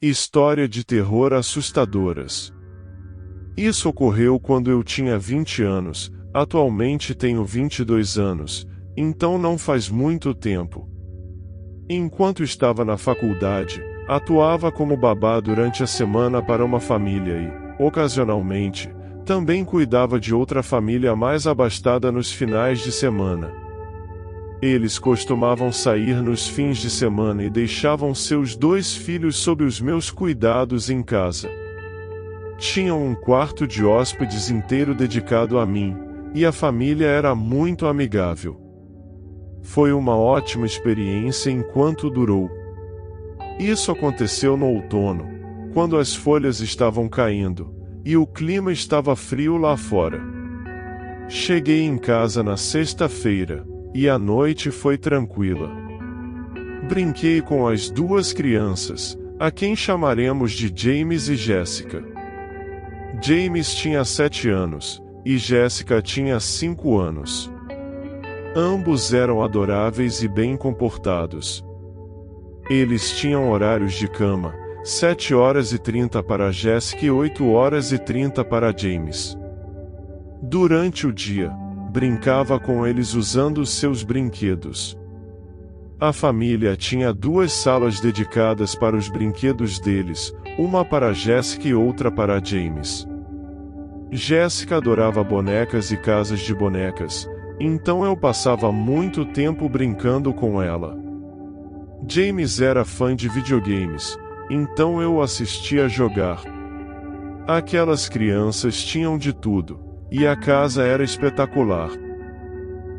História de terror assustadoras. Isso ocorreu quando eu tinha 20 anos, atualmente tenho 22 anos, então não faz muito tempo. Enquanto estava na faculdade, atuava como babá durante a semana para uma família e, ocasionalmente, também cuidava de outra família mais abastada nos finais de semana. Eles costumavam sair nos fins de semana e deixavam seus 2 filhos sob os meus cuidados em casa. Tinham um quarto de hóspedes inteiro dedicado a mim, e a família era muito amigável. Foi uma ótima experiência enquanto durou. Isso aconteceu no outono, quando as folhas estavam caindo, e o clima estava frio lá fora. Cheguei em casa na sexta-feira, e a noite foi tranquila. Brinquei com as 2 crianças, a quem chamaremos de James e Jessica. James tinha 7 anos, e Jessica tinha 5 anos. Ambos eram adoráveis e bem comportados. Eles tinham horários de cama, 7h30 para Jessica e 8h30 para James. Durante o dia, brincava com eles usando seus brinquedos. A família tinha 2 salas dedicadas para os brinquedos deles, uma para Jessica e outra para James. Jessica adorava bonecas e casas de bonecas, então eu passava muito tempo brincando com ela. James era fã de videogames, então eu o assistia jogar. Aquelas crianças tinham de tudo, e a casa era espetacular.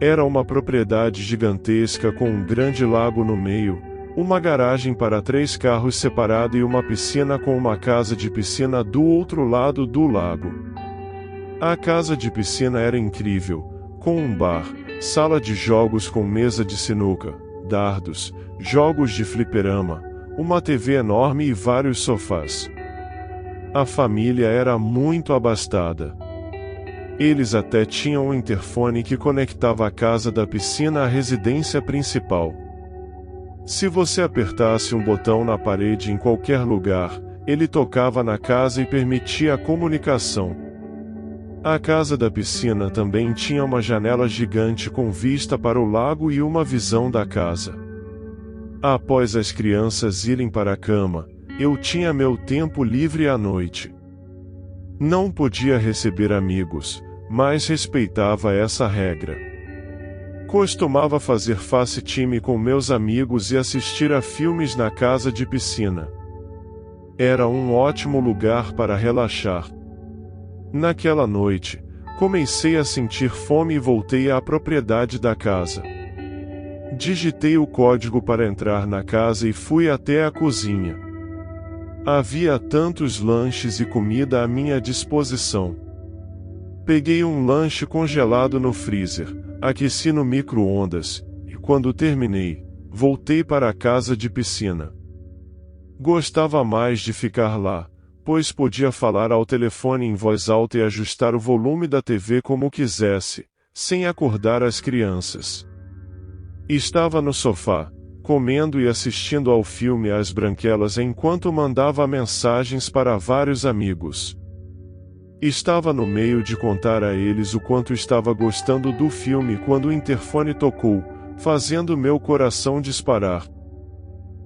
Era uma propriedade gigantesca com um grande lago no meio, uma garagem para 3 carros separada e uma piscina com uma casa de piscina do outro lado do lago. A casa de piscina era incrível, com um bar, sala de jogos com mesa de sinuca, dardos, jogos de fliperama, uma TV enorme e vários sofás. A família era muito abastada. Eles até tinham um interfone que conectava a casa da piscina à residência principal. Se você apertasse um botão na parede em qualquer lugar, ele tocava na casa e permitia a comunicação. A casa da piscina também tinha uma janela gigante com vista para o lago e uma visão da casa. Após as crianças irem para a cama, eu tinha meu tempo livre à noite. Não podia receber amigos, mas respeitava essa regra. Costumava fazer face-time com meus amigos e assistir a filmes na casa de piscina. Era um ótimo lugar para relaxar. Naquela noite, comecei a sentir fome e voltei à propriedade da casa. Digitei o código para entrar na casa e fui até a cozinha. Havia tantos lanches e comida à minha disposição. Peguei um lanche congelado no freezer, aqueci no micro-ondas, e quando terminei, voltei para a casa de piscina. Gostava mais de ficar lá, pois podia falar ao telefone em voz alta e ajustar o volume da TV como quisesse, sem acordar as crianças. Estava no sofá, comendo e assistindo ao filme As Branquelas enquanto mandava mensagens para vários amigos. Estava no meio de contar a eles o quanto estava gostando do filme quando o interfone tocou, fazendo meu coração disparar.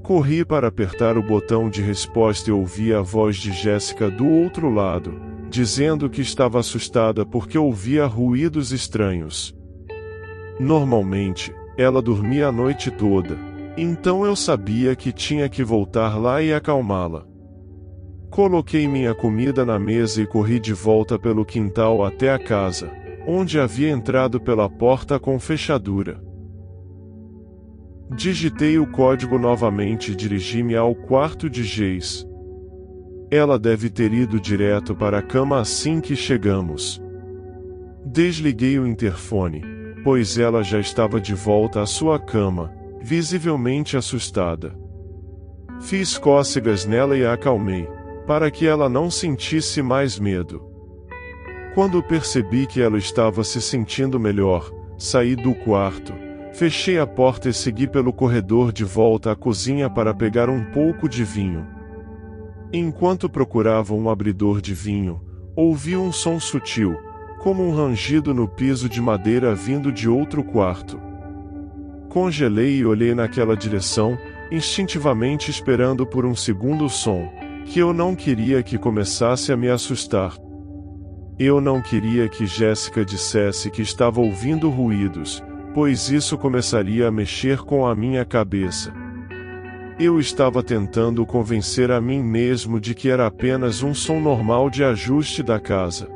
Corri para apertar o botão de resposta e ouvi a voz de Jessica do outro lado, dizendo que estava assustada porque ouvia ruídos estranhos. Normalmente, ela dormia a noite toda, então eu sabia que tinha que voltar lá e acalmá-la. Coloquei minha comida na mesa e corri de volta pelo quintal até a casa, onde havia entrado pela porta com fechadura. Digitei o código novamente e dirigi-me ao quarto de Jace. Ela deve ter ido direto para a cama assim que chegamos. Desliguei o interfone, pois ela já estava de volta à sua cama, visivelmente assustada. Fiz cócegas nela e a acalmei, para que ela não sentisse mais medo. Quando percebi que ela estava se sentindo melhor, saí do quarto, fechei a porta e segui pelo corredor de volta à cozinha para pegar um pouco de vinho. Enquanto procurava um abridor de vinho, ouvi um som sutil, como um rangido no piso de madeira vindo de outro quarto. Congelei e olhei naquela direção, instintivamente esperando por um segundo som, que eu não queria que começasse a me assustar. Eu não queria que Jéssica dissesse que estava ouvindo ruídos, pois isso começaria a mexer com a minha cabeça. Eu estava tentando convencer a mim mesmo de que era apenas um som normal de ajuste da casa.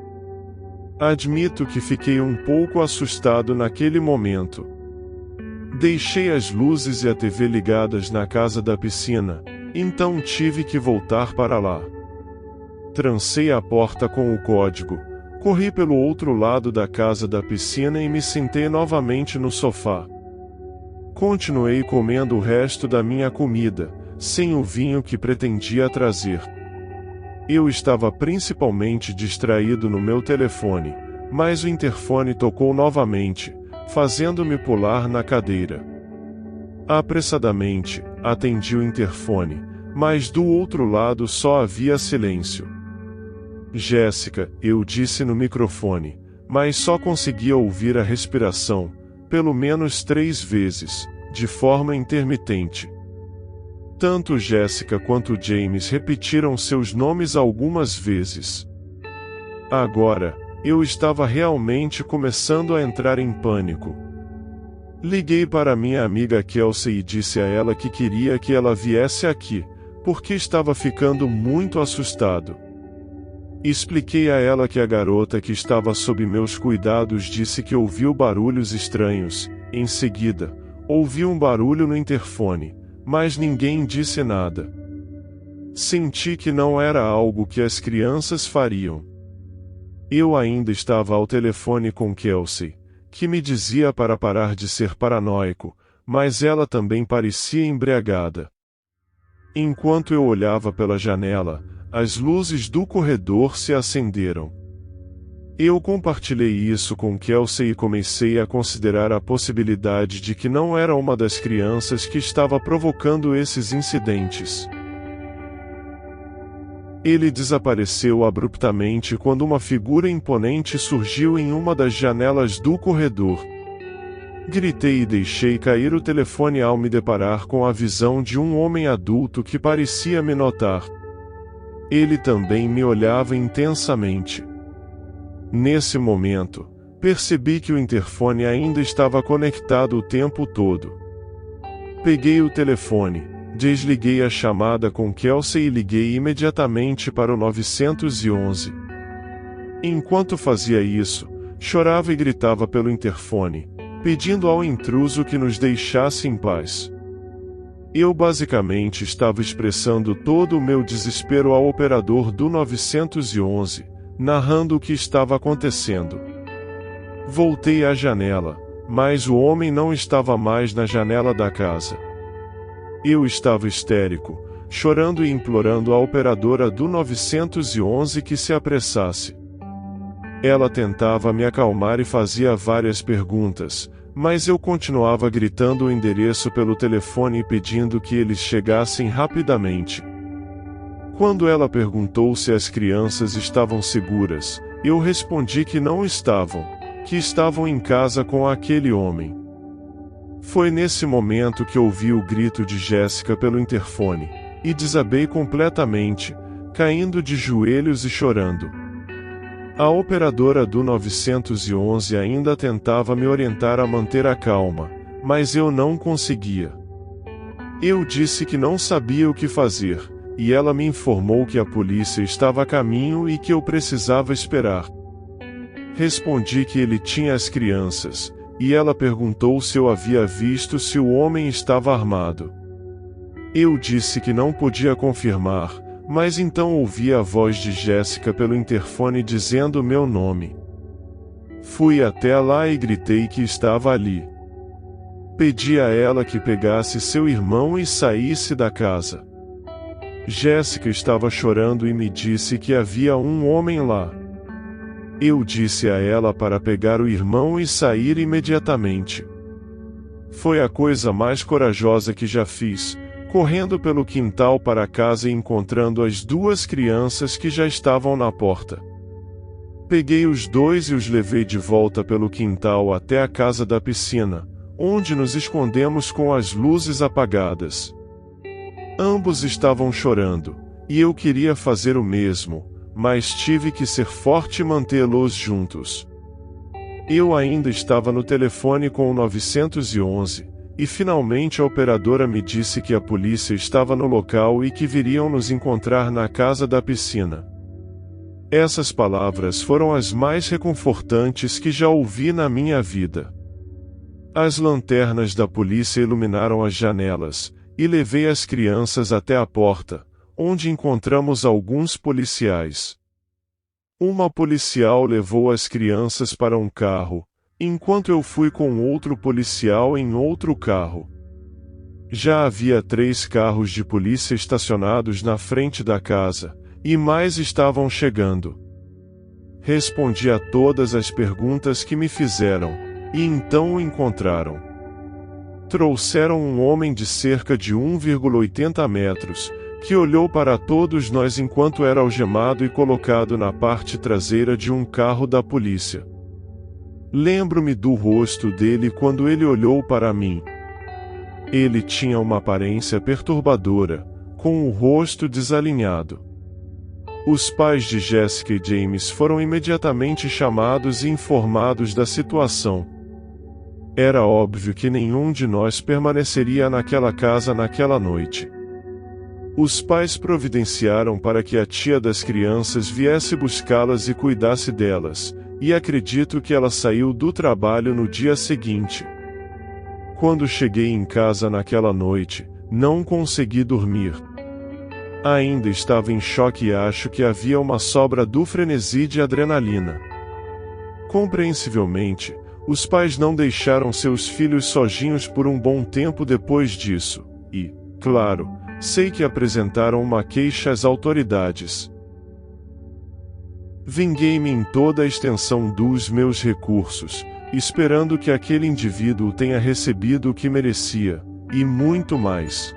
Admito que fiquei um pouco assustado naquele momento. Deixei as luzes e a TV ligadas na casa da piscina, então tive que voltar para lá. Trancei a porta com o código, corri pelo outro lado da casa da piscina e me sentei novamente no sofá. Continuei comendo o resto da minha comida, sem o vinho que pretendia trazer. Eu estava principalmente distraído no meu telefone, mas o interfone tocou novamente, fazendo-me pular na cadeira. Apressadamente, atendi o interfone, mas do outro lado só havia silêncio. Jéssica, eu disse no microfone, mas só conseguia ouvir a respiração, pelo menos 3 vezes, de forma intermitente. Tanto Jéssica quanto James repetiram seus nomes algumas vezes. Agora, eu estava realmente começando a entrar em pânico. Liguei para minha amiga Kelsey e disse a ela que queria que ela viesse aqui, porque estava ficando muito assustado. Expliquei a ela que a garota que estava sob meus cuidados disse que ouviu barulhos estranhos. Em seguida, ouvi um barulho no interfone, mas ninguém disse nada. Senti que não era algo que as crianças fariam. Eu ainda estava ao telefone com Kelsey, que me dizia para parar de ser paranoico, mas ela também parecia embriagada. Enquanto eu olhava pela janela, as luzes do corredor se acenderam. Eu compartilhei isso com Kelsey e comecei a considerar a possibilidade de que não era uma das crianças que estava provocando esses incidentes. Ele desapareceu abruptamente quando uma figura imponente surgiu em uma das janelas do corredor. Gritei e deixei cair o telefone ao me deparar com a visão de um homem adulto que parecia me notar. Ele também me olhava intensamente. Nesse momento, percebi que o interfone ainda estava conectado o tempo todo. Peguei o telefone, desliguei a chamada com Kelsey e liguei imediatamente para o 911. Enquanto fazia isso, chorava e gritava pelo interfone, pedindo ao intruso que nos deixasse em paz. Eu basicamente estava expressando todo o meu desespero ao operador do 911, narrando o que estava acontecendo. Voltei à janela, mas o homem não estava mais na janela da casa. Eu estava histérico, chorando e implorando à operadora do 911 que se apressasse. Ela tentava me acalmar e fazia várias perguntas, mas eu continuava gritando o endereço pelo telefone e pedindo que eles chegassem rapidamente. Quando ela perguntou se as crianças estavam seguras, eu respondi que não estavam, que estavam em casa com aquele homem. Foi nesse momento que ouvi o grito de Jéssica pelo interfone, e desabei completamente, caindo de joelhos e chorando. A operadora do 911 ainda tentava me orientar a manter a calma, mas eu não conseguia. Eu disse que não sabia o que fazer, e ela me informou que a polícia estava a caminho e que eu precisava esperar. Respondi que ele tinha as crianças, e ela perguntou se eu havia visto se o homem estava armado. Eu disse que não podia confirmar, mas então ouvi a voz de Jéssica pelo interfone dizendo meu nome. Fui até lá e gritei que estava ali. Pedi a ela que pegasse seu irmão e saísse da casa. Jéssica estava chorando e me disse que havia um homem lá. Eu disse a ela para pegar o irmão e sair imediatamente. Foi a coisa mais corajosa que já fiz, correndo pelo quintal para casa e encontrando as duas crianças que já estavam na porta. Peguei os dois e os levei de volta pelo quintal até a casa da piscina, onde nos escondemos com as luzes apagadas. Ambos estavam chorando, e eu queria fazer o mesmo, mas tive que ser forte e mantê-los juntos. Eu ainda estava no telefone com o 911, e finalmente a operadora me disse que a polícia estava no local e que viriam nos encontrar na casa da piscina. Essas palavras foram as mais reconfortantes que já ouvi na minha vida. As lanternas da polícia iluminaram as janelas, e levei as crianças até a porta, onde encontramos alguns policiais. Uma policial levou as crianças para um carro, enquanto eu fui com outro policial em outro carro. Já havia 3 carros de polícia estacionados na frente da casa, e mais estavam chegando. Respondi a todas as perguntas que me fizeram, e então o encontraram. Trouxeram um homem de cerca de 1,80 metros, que olhou para todos nós enquanto era algemado e colocado na parte traseira de um carro da polícia. Lembro-me do rosto dele quando ele olhou para mim. Ele tinha uma aparência perturbadora, com o rosto desalinhado. Os pais de Jessica e James foram imediatamente chamados e informados da situação. Era óbvio que nenhum de nós permaneceria naquela casa naquela noite. Os pais providenciaram para que a tia das crianças viesse buscá-las e cuidasse delas, e acredito que ela saiu do trabalho no dia seguinte. Quando cheguei em casa naquela noite, não consegui dormir. Ainda estava em choque e acho que havia uma sobra do frenesi de adrenalina. Compreensivelmente, os pais não deixaram seus filhos sozinhos por um bom tempo depois disso, e, claro, sei que apresentaram uma queixa às autoridades. Vinguei-me em toda a extensão dos meus recursos, esperando que aquele indivíduo tenha recebido o que merecia, e muito mais.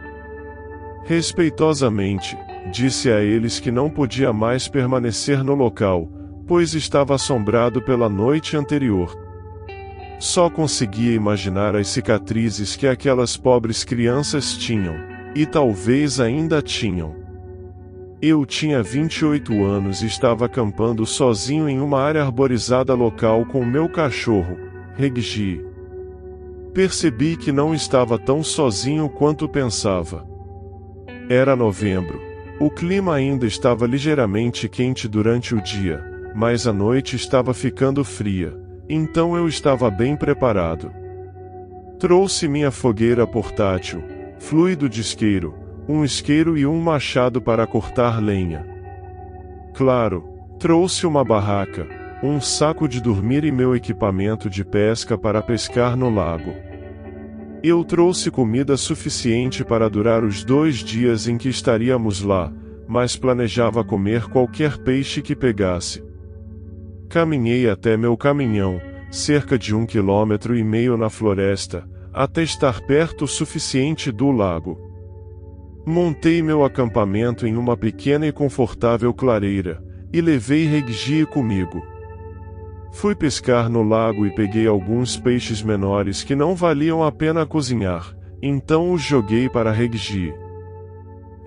Respeitosamente, disse a eles que não podia mais permanecer no local, pois estava assombrado pela noite anterior. Só conseguia imaginar as cicatrizes que aquelas pobres crianças tinham, e talvez ainda tinham. Eu tinha 28 anos e estava acampando sozinho em uma área arborizada local com meu cachorro, Reggie. Percebi que não estava tão sozinho quanto pensava. Era novembro. O clima ainda estava ligeiramente quente durante o dia, mas a noite estava ficando fria, então eu estava bem preparado. Trouxe minha fogueira portátil, fluido de isqueiro, um isqueiro e um machado para cortar lenha. Claro, trouxe uma barraca, um saco de dormir e meu equipamento de pesca para pescar no lago. Eu trouxe comida suficiente para durar os 2 dias em que estaríamos lá, mas planejava comer qualquer peixe que pegasse. Caminhei até meu caminhão, cerca de 1,5 km na floresta, até estar perto o suficiente do lago. Montei meu acampamento em uma pequena e confortável clareira, e levei Reggie comigo. Fui pescar no lago e peguei alguns peixes menores que não valiam a pena cozinhar, então os joguei para Reggie.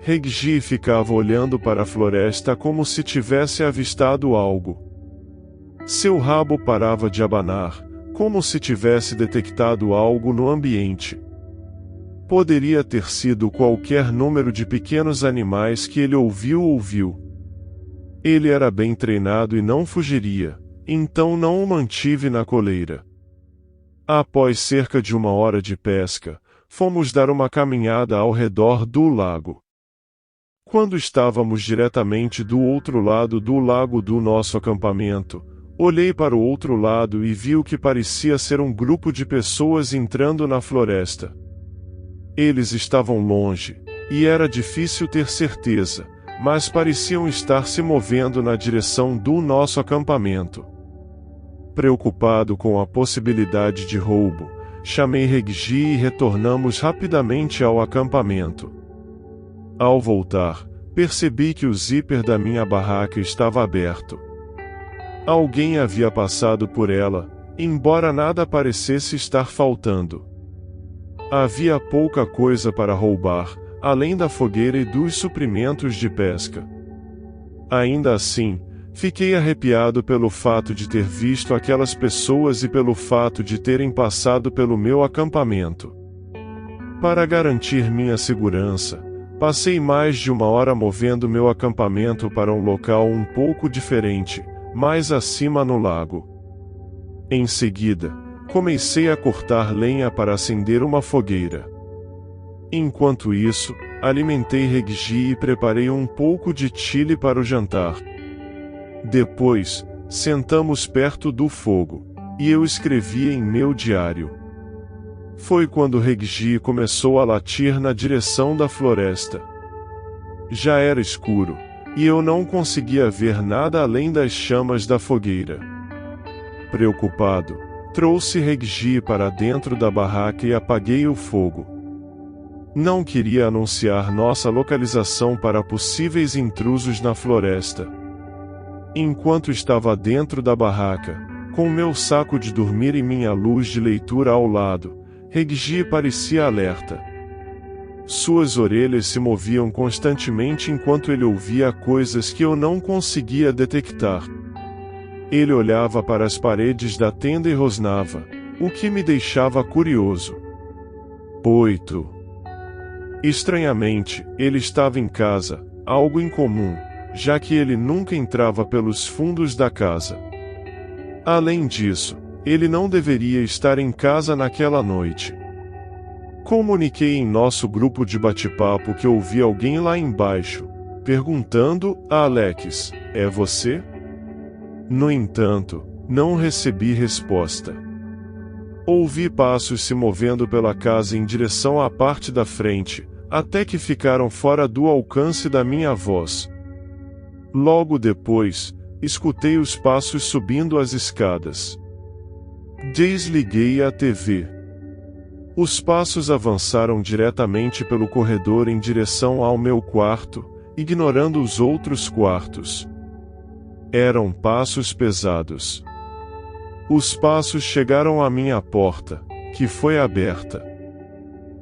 Reggie ficava olhando para a floresta como se tivesse avistado algo. Seu rabo parava de abanar, como se tivesse detectado algo no ambiente. Poderia ter sido qualquer número de pequenos animais que ele ouviu. Ele era bem treinado e não fugiria, então não o mantive na coleira. Após cerca de 1 hora de pesca, fomos dar uma caminhada ao redor do lago. Quando estávamos diretamente do outro lado do lago do nosso acampamento, olhei para o outro lado e vi o que parecia ser um grupo de pessoas entrando na floresta. Eles estavam longe, e era difícil ter certeza, mas pareciam estar se movendo na direção do nosso acampamento. Preocupado com a possibilidade de roubo, chamei Reggie e retornamos rapidamente ao acampamento. Ao voltar, percebi que o zíper da minha barraca estava aberto. Alguém havia passado por ela, embora nada parecesse estar faltando. Havia pouca coisa para roubar, além da fogueira e dos suprimentos de pesca. Ainda assim, fiquei arrepiado pelo fato de ter visto aquelas pessoas e pelo fato de terem passado pelo meu acampamento. Para garantir minha segurança, passei mais de 1 hora movendo meu acampamento para um local um pouco diferente, mais acima no lago. Em seguida, comecei a cortar lenha para acender uma fogueira. Enquanto isso, alimentei Reggie e preparei um pouco de chili para o jantar. Depois, sentamos perto do fogo, e eu escrevi em meu diário. Foi quando Reggie começou a latir na direção da floresta. Já era escuro, e eu não conseguia ver nada além das chamas da fogueira. Preocupado, trouxe Reggie para dentro da barraca e apaguei o fogo. Não queria anunciar nossa localização para possíveis intrusos na floresta. Enquanto estava dentro da barraca, com meu saco de dormir e minha luz de leitura ao lado, Reggie parecia alerta. Suas orelhas se moviam constantemente enquanto ele ouvia coisas que eu não conseguia detectar. Ele olhava para as paredes da tenda e rosnava, o que me deixava curioso. 8. Estranhamente, ele estava em casa, algo incomum, já que ele nunca entrava pelos fundos da casa. Além disso, ele não deveria estar em casa naquela noite. Comuniquei em nosso grupo de bate-papo que ouvi alguém lá embaixo, perguntando a Alex: "É você?" No entanto, não recebi resposta. Ouvi passos se movendo pela casa em direção à parte da frente, até que ficaram fora do alcance da minha voz. Logo depois, escutei os passos subindo as escadas. Desliguei a TV. Os passos avançaram diretamente pelo corredor em direção ao meu quarto, ignorando os outros quartos. Eram passos pesados. Os passos chegaram à minha porta, que foi aberta.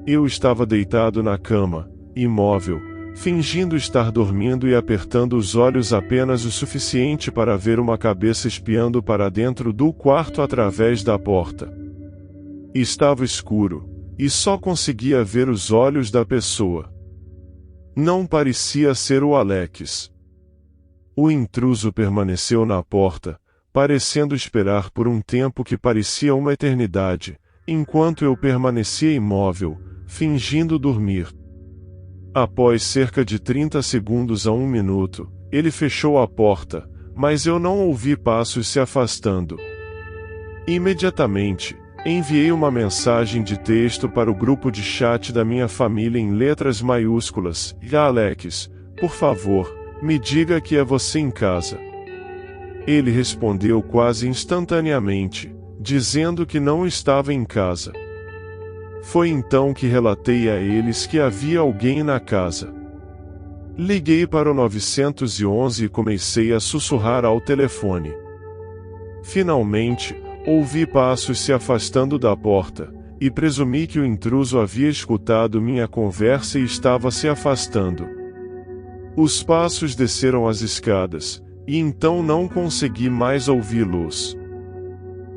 Eu estava deitado na cama, imóvel, fingindo estar dormindo e apertando os olhos apenas o suficiente para ver uma cabeça espiando para dentro do quarto através da porta. Estava escuro, e só conseguia ver os olhos da pessoa. Não parecia ser o Alex. O intruso permaneceu na porta, parecendo esperar por um tempo que parecia uma eternidade, enquanto eu permanecia imóvel, fingindo dormir. Após cerca de 30 segundos a 1 minuto, ele fechou a porta, mas eu não ouvi passos se afastando. Imediatamente, enviei uma mensagem de texto para o grupo de chat da minha família em letras maiúsculas: "Alex, por favor, me diga que é você em casa." Ele respondeu quase instantaneamente, dizendo que não estava em casa. Foi então que relatei a eles que havia alguém na casa. Liguei para o 911 e comecei a sussurrar ao telefone. Finalmente, ouvi passos se afastando da porta, e presumi que o intruso havia escutado minha conversa e estava se afastando. Os passos desceram as escadas, e então não consegui mais ouvi-los.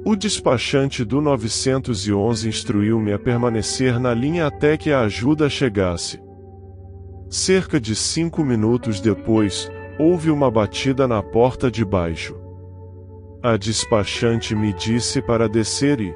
O despachante do 911 instruiu-me a permanecer na linha até que a ajuda chegasse. Cerca de 5 minutos depois, houve uma batida na porta de baixo. A despachante me disse para descer e,